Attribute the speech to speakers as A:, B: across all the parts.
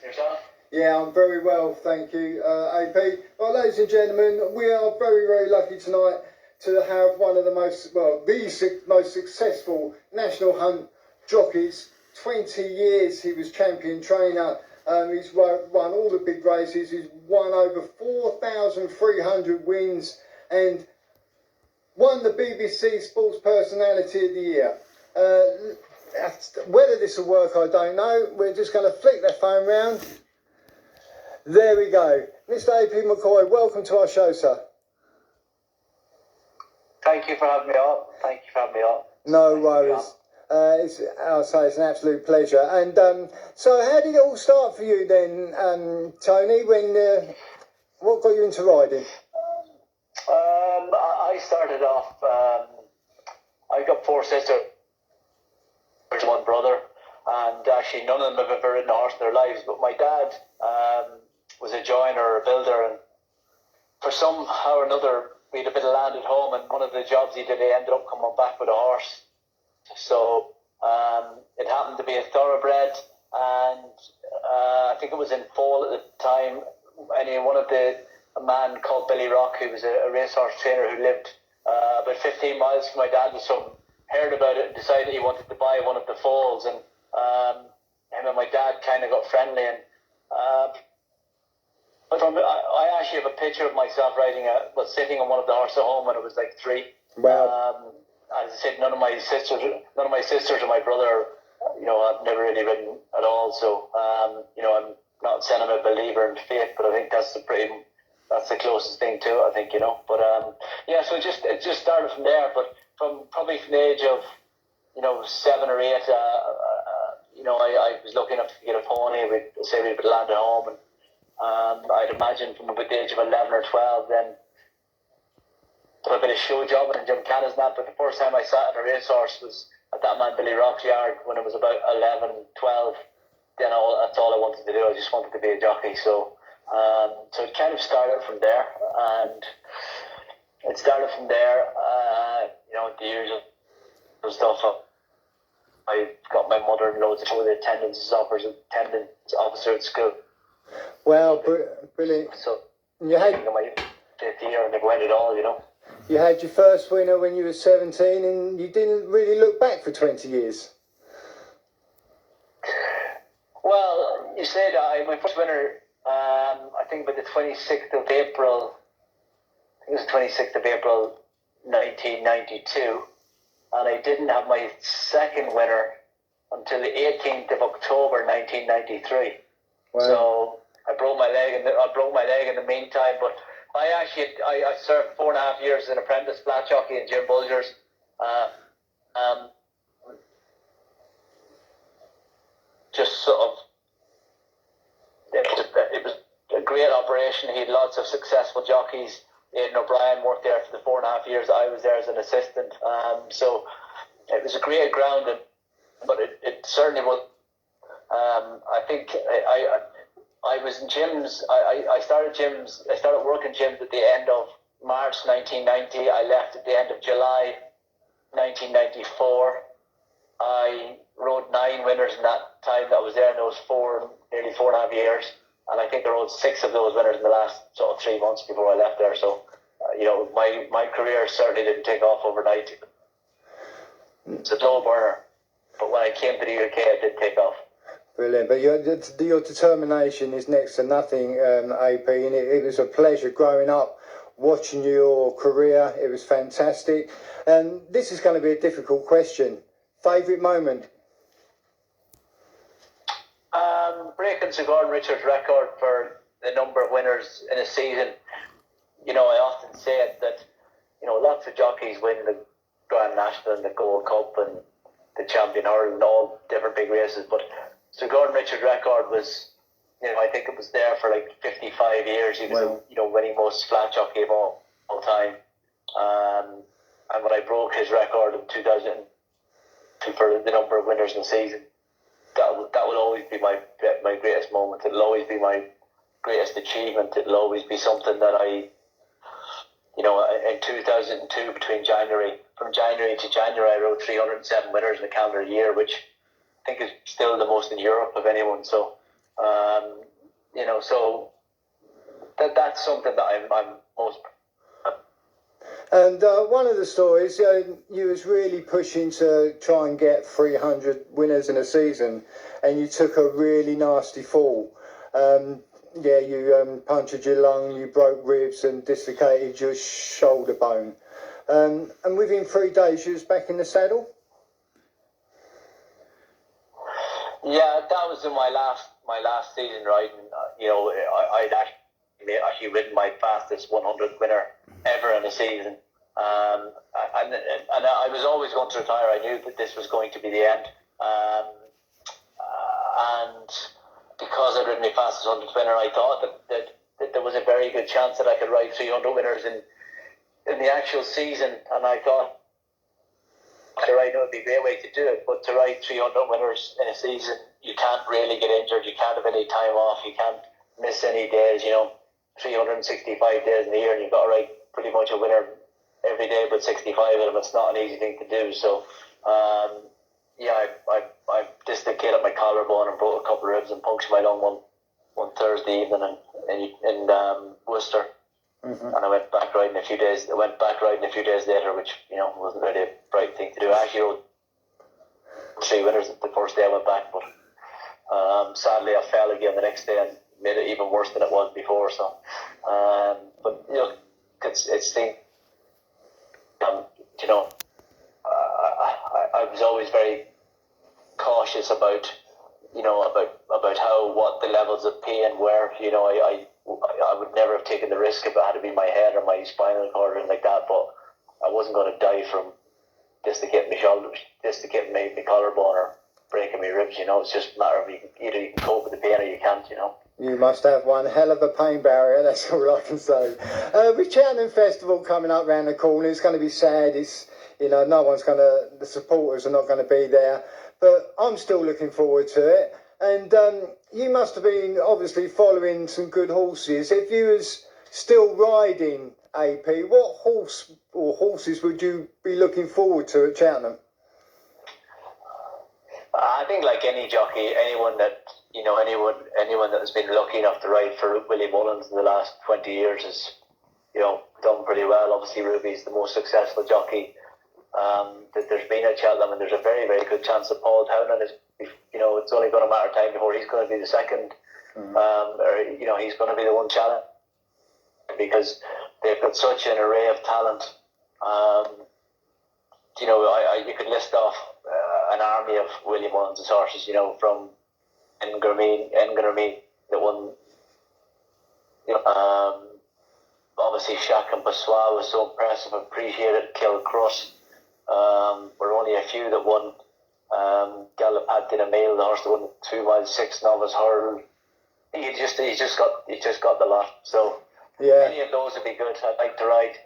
A: Yourself?
B: Yeah, I'm very well, thank you, AP. Well, ladies and gentlemen, we are very, very lucky tonight to have one of the most successful national hunt jockeys. 20 years he was champion trainer. He's won all the big races. He's won over 4,300 wins and won the BBC Sports Personality of the Year. Whether this will work, I don't know. We're just going to flick that phone round. There we go. Mr. A P McCoy, welcome to our show, sir.
A: Thank you for having me on.
B: No worries. I'll say it's an absolute pleasure. And so how did it all start for you then, Tony? What got you into riding?
A: I started off, I got four sisters, one brother, and actually none of them have ever ridden a horse in their lives, but my dad was a joiner or a builder, and for somehow or another we had a bit of land at home, and one of the jobs he did, he ended up coming back with a horse. So it happened to be a thoroughbred, and I think it was in fall at the time, and a man called Billy Rock, who was a racehorse trainer who lived about 15 miles from my dad's son, heard about it and decided he wanted to buy one of the foals, and him and my dad kind of got friendly, and I actually have a picture of myself sitting on one of the horses at home when I was like 3.
B: Wow.
A: As I said, none of my sisters or my brother, I've never really ridden at all. So, I'm not saying I'm a believer in fate, but I think that's the closest thing to it, I think, But so it just started from there. But from the age of 7 or 8, I was lucky enough to get a pony. We'd land at home, and I'd imagine from about the age of 11 or 12 then a bit of show job and gymkhanas and that, but the first time I sat in a racehorse was at that man Billy Rock's yard when I was about 11, 12. Then that's all I wanted to do. I just wanted to be a jockey. So it kind of started from there, and the usual stuff. I got my mother and loads of other attendance officer at school.
B: Well, brilliant.
A: So
B: you had
A: my 5th year and never went at all,
B: You had your first winner when you were 17, and you didn't really look back for 20 years.
A: Well, you said my first winner, I think by the 26th of April, 1992, and I didn't have my second winner until the 18th of October 1993.
B: Wow.
A: So I broke my leg in the meantime, but I served 4.5 years as an apprentice flat jockey in Jim Bulger's. Just sort of, it was a great operation. He had lots of successful jockeys. Aidan O'Brien worked there for the 4.5 years that I was there as an assistant. So it was a great ground, but it certainly was. I think I was in gyms. I started working gyms at the end of March 1990. I left at the end of July 1994. I rode 9 winners in that time that I was there in those nearly 4.5 years. And I think I rode 6 of those winners in the last sort of 3 months before I left there. So, my career certainly didn't take off overnight. It's a slow burner. But when I came to the UK, it did take off.
B: Brilliant. But your determination is next to nothing, AP, and it was a pleasure growing up, watching your career. It was fantastic. And this is going to be a difficult question. Favourite moment?
A: Breaking Sir Gordon Richards' record for the number of winners in a season. I often say it that, lots of jockeys win the Grand National and the Gold Cup and the Champion Hurl and all different big races, but Sir Gordon Richards' record was, I think it was there for like 55 years. He was, winning most flat jockey of all time. And when I broke his record in 2000 for the number of winners in the season, that will always be my greatest moment. It'll always be my greatest achievement. It'll always be something that I, in 2002, from January to January, I rode 307 winners in a calendar year, which I think is still the most in Europe of anyone. So So that's something that I'm most.
B: And one of the stories, you was really pushing to try and get 300 winners in a season, and you took a really nasty fall. You punctured your lung, you broke ribs and dislocated your shoulder bone. And within 3 days, you was back in the saddle?
A: Yeah, that was in my last season riding. I'd actually ridden my fastest 100 winner ever in a season. And I was always going to retire. I knew that this was going to be the end. And because I'd ridden my fastest 100 winner, I thought that there was a very good chance that I could ride 300 winners in the actual season. And I thought, to ride, it would be a great way to do it, but to ride 300 winners in a season, you can't really get injured, you can't have any time off, you can't miss any days, 365 days in a year, and you've got to ride pretty much a winner every day but 65 of them. It's not an easy thing to do. So I dislocated my collarbone and broke a couple of ribs and punctured my lung one Thursday evening in Worcester. Mm-hmm. And I went back riding a few days later, which wasn't really a bright thing to do. I actually rode 3 winners the first day I went back, but sadly I fell again the next day and made it even worse than it was before. So, but it's thing. I was always very cautious about what the levels of pain were. I would never have taken the risk if it had to be my head or my spinal cord or anything like that, but I wasn't going to die from dislocating my shoulder, dislocating my collarbone or breaking my ribs. It's just a matter of either you can cope with the pain or you can't.
B: You must have one hell of a pain barrier, that's all I can say. With Cheltenham Festival coming up round the corner, it's going to be sad. It's, no one's going to, the supporters are not going to be there, but I'm still looking forward to it. And you must have been obviously following some good horses. If you was still riding AP, what horse or horses would you be looking forward to at Cheltenham?
A: I think like any jockey, anyone that has been lucky enough to ride for Willie Mullins in the last 20 years has, done pretty well. Obviously, Ruby's the most successful jockey that there's been at Cheltenham, and there's a very, very good chance that Paul Townend is, it's only going to matter of time before he's going to be the second, he's going to be the one challenge, because they've got such an array of talent. You could list off an army of Willie Mullins' horses, from Engermy that won. Obviously, Shaq and Passois was so impressive and appreciated. Kilcross. Were only a few that won. Gallipat did a mail, the horse that won 2 miles 6 novice hurdle. He just got the lot. So yeah, any of those would be good. I'd like to ride.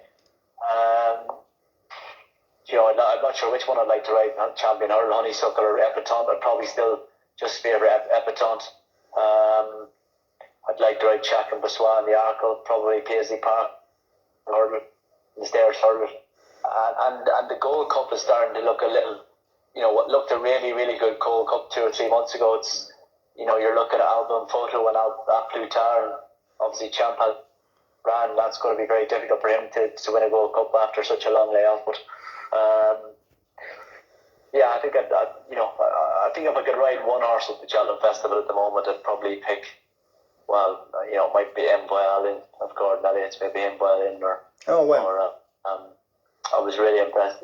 A: I'm not sure which one I'd like to ride. Champion Hurdle, Honeysuckle, or Epatante. I'd probably still just favour Epatante. I'd like to ride Shaq and Passois in the Arkle, probably Paisley Park Hurdle, the Stairs Hurdle. And the Gold Cup is starting to look a little, what looked a really, really good Gold Cup 2 or 3 months ago. It's, you're looking at Album Photo and Plutar, and obviously Champa ran. That's going to be very difficult for him to win a Gold Cup after such a long layoff. But I think I think if I could ride one horse at the Cheltenham Festival at the moment, I'd probably pick. Well, it might be Mboyalin of Gordon Elliott's, maybe Mboyalin or.
B: Oh wow.
A: Or, I was really impressed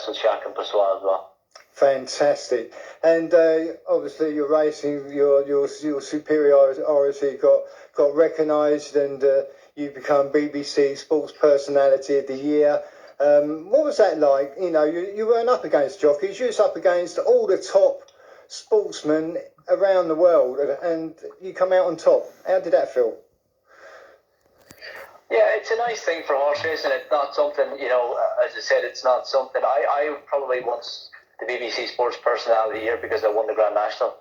A: with Shaq and Passois as well.
B: Fantastic. And obviously your racing, your superiority got recognised, and you become BBC Sports Personality of the Year. What was that like? You weren't up against jockeys, you was up against all the top sportsmen around the world, and you come out on top. How did that feel?
A: Yeah, it's a nice thing for horse racing. It's not something, as I said, it's not something. I probably won the BBC Sports Personality of the Year because I won the Grand National.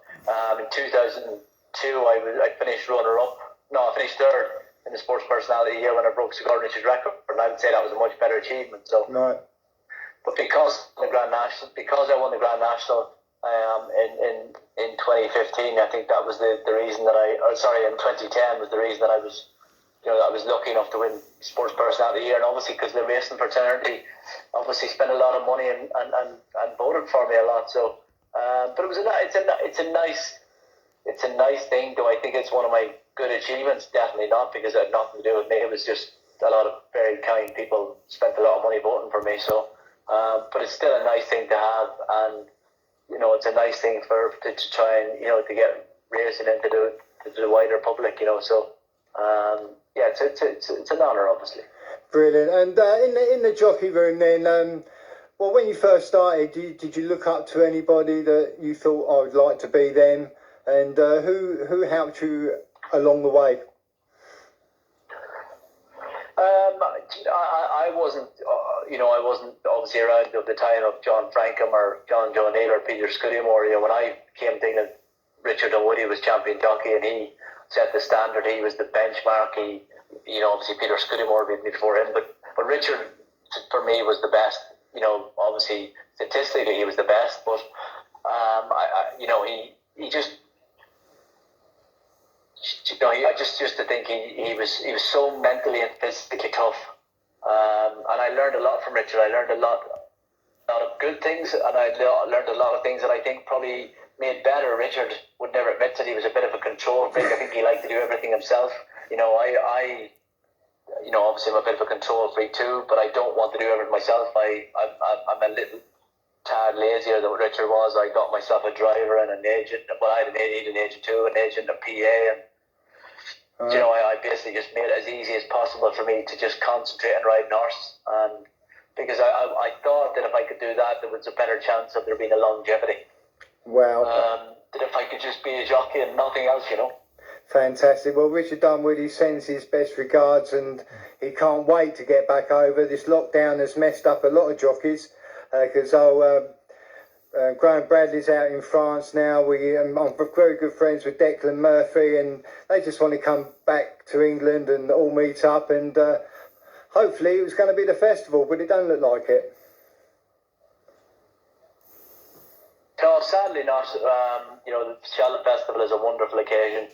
A: In 2002, I finished runner-up. No, I finished third in the Sports Personality of the Year when I broke Sir Richard's record. And I would say that was a much better achievement. So,
B: right.
A: But because I won the Grand National, in 2015. I think that was the reason that in 2010 was the reason that I was, I was lucky enough to win Sports Personality of the Year, and obviously because the racing fraternity obviously spent a lot of money and voted for me a lot. So, but it's a nice thing. Do I think it's one of my good achievements? Definitely not, because it had nothing to do with me. It was just a lot of very kind people spent a lot of money voting for me. So, but it's still a nice thing to have, and it's a nice thing to try and to get racing into the wider public. So. Yeah, it's an honour, obviously.
B: Brilliant. And in the jockey room, then, well, when you first started, did you look up to anybody that you thought I would like to be them, and who helped you along the way?
A: I wasn't, I wasn't obviously around at the time of John Frankham or John O'Neill or Peter Scuddamore. When I came to England, Richard Dunwoody was champion jockey, and he set the standard. He was the benchmark. Obviously Peter Scuddamore before him, but Richard for me was the best. Obviously statistically he was the best, but he just. I just to think he was so mentally and physically tough, and I learned a lot from Richard. I learned a lot of good things, and I learned a lot of things that I think probably made better. Richard would never admit that he was a bit of a control freak. I think he liked to do everything himself. Obviously I'm a bit of a control freak too, but I don't want to do everything myself. I'm a little tad lazier than what Richard was. I got myself a driver and an agent. Well, I had an agent too, an agent, a PA, and I basically just made it as easy as possible for me to just concentrate on riding horses, and because I thought that if I could do that, there was a better chance of there being a longevity.
B: Wow.
A: That if I could just be a jockey and nothing else,
B: Fantastic. Well, Richard Dunwoody sends his best regards, and he can't wait to get back over. This lockdown has messed up a lot of jockeys, because Graham Bradley's out in France now. I'm very good friends with Declan Murphy, and they just want to come back to England and all meet up, and hopefully it was going to be the festival, but it don't look like it.
A: No, sadly not. The Shelton Festival is a wonderful occasion.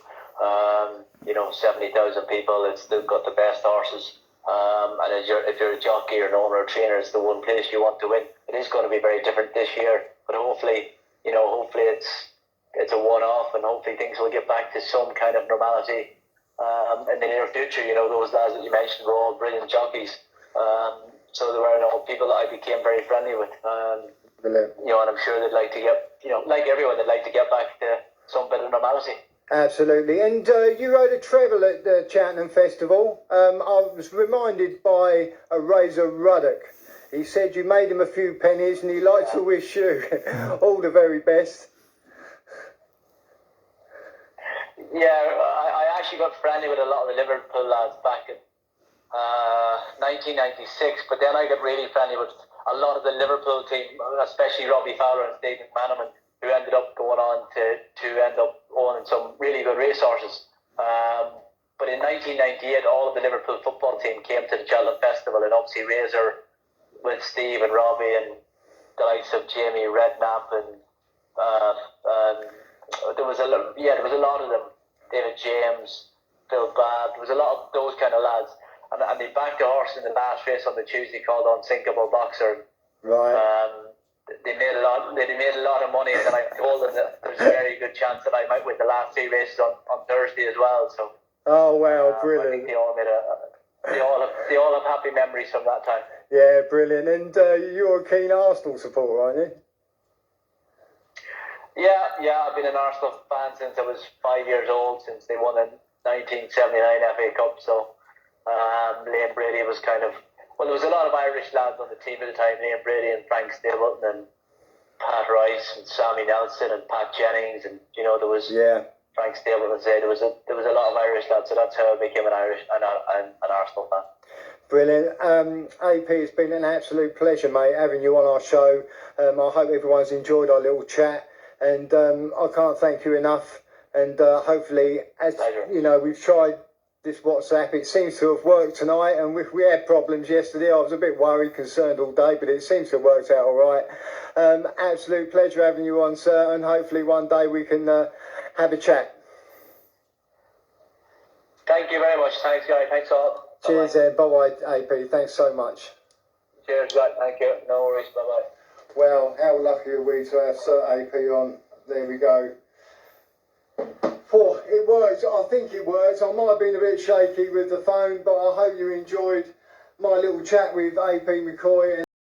A: 70,000 people. They've got the best horses. And if you're a jockey or an owner or trainer, it's the one place you want to win. It is going to be very different this year, but hopefully it's a one-off, and hopefully things will get back to some kind of normality in the near future. Those lads that you mentioned were all brilliant jockeys. So there were people that I became very friendly with.
B: Brilliant.
A: And I'm sure they'd like to get, like everyone, they'd like to get back to some bit of normality.
B: Absolutely. And you rode a treble at the Cheltenham Festival. I was reminded by a Razor Ruddock. He said you made him a few pennies, and he liked to wish you all the very best.
A: Yeah, I actually got friendly with a lot of the Liverpool lads back in 1996, but then I got really friendly with a lot of the Liverpool team, especially Robbie Fowler and Stephen McManaman, who ended up going on to end up owning some really good racehorses. But in 1998, all of the Liverpool football team came to the Cheltenham Festival, and obviously Razor with Steve and Robbie and the likes of Jamie Redknapp, and there was a lot of them. David James, Phil Babb. There was a lot of those kind of lads, and they backed a horse in the last race on the Tuesday called Unsinkable Boxer.
B: Right.
A: They made a lot of money, and then I told them that there's a very good chance that I might win the last 3 races on Thursday as well. So.
B: Oh wow, brilliant!
A: I think they all have happy memories from that time.
B: Yeah, brilliant. And you're a keen Arsenal supporter, aren't you?
A: Yeah, I've been an Arsenal fan since I was 5 years old, since they won the 1979 FA Cup. So Liam Brady was kind of, well, there was a lot of Irish lads on the team at the time, Liam Brady and Frank Stapleton and Pat Rice and Sammy Nelson and Pat Jennings, and there was Frank Stapleton said there was a lot of Irish lads, so that's how I became an Arsenal fan.
B: Brilliant. AP, it's been an absolute pleasure, mate, having you on our show. I hope everyone's enjoyed our little chat, and I can't thank you enough. And hopefully, as pleasure. We've tried this WhatsApp. It seems to have worked tonight, and we had problems yesterday. I was a bit worried, concerned all day, but it seems to have worked out all right. Absolute pleasure having you on, sir, and hopefully one day we can have a chat.
A: Thank you very much. Thanks, guys. Thanks all.
B: Cheers, bye-bye, AP. Thanks so much.
A: Cheers, guys. Thank you. No worries. Bye-bye.
B: Well, how lucky are we to have Sir AP on? There we go. It worked. I think it worked. I might have been a bit shaky with the phone, but I hope you enjoyed my little chat with AP McCoy.